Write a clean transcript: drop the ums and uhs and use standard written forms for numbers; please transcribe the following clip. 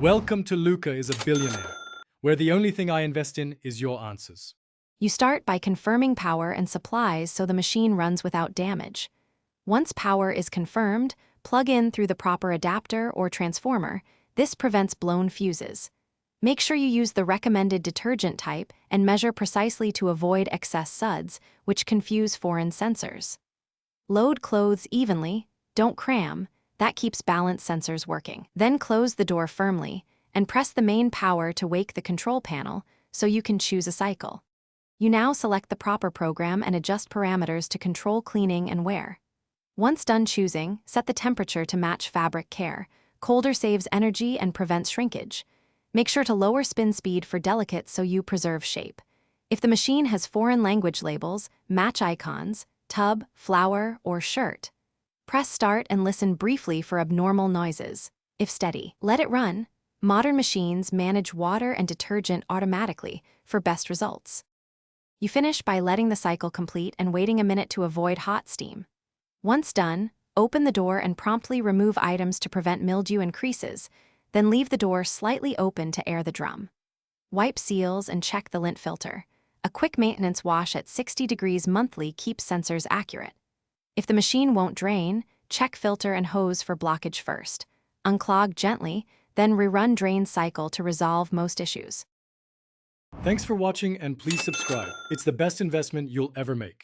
Welcome to Luca is a Billionaire, where the only thing I invest in is your answers. You start by confirming power and supplies so the machine runs without damage. Once power is confirmed, plug in through the proper adapter or transformer. This prevents blown fuses. Make sure you use the recommended detergent type and measure precisely to avoid excess suds, which confuse foreign sensors. Load clothes evenly, don't cram. That keeps balance sensors working. Then close the door firmly and press the main power to wake the control panel so you can choose a cycle. You now select the proper program and adjust parameters to control cleaning and wear. Once done choosing, set the temperature to match fabric care. Colder saves energy and prevents shrinkage. Make sure to lower spin speed for delicate so you preserve shape. If the machine has foreign language labels, match icons, tub, flower, or shirt. Press start and listen briefly for abnormal noises. If steady, let it run. Modern machines manage water and detergent automatically for best results. You finish by letting the cycle complete and waiting a minute to avoid hot steam. Once done, open the door and promptly remove items to prevent mildew and creases, then leave the door slightly open to air the drum. Wipe seals and check the lint filter. A quick maintenance wash at 60 degrees monthly keeps sensors accurate. If the machine won't drain, check filter and hose for blockage first. Unclog gently, then rerun drain cycle to resolve most issues. Thanks for watching and please subscribe. It's the best investment you'll ever make.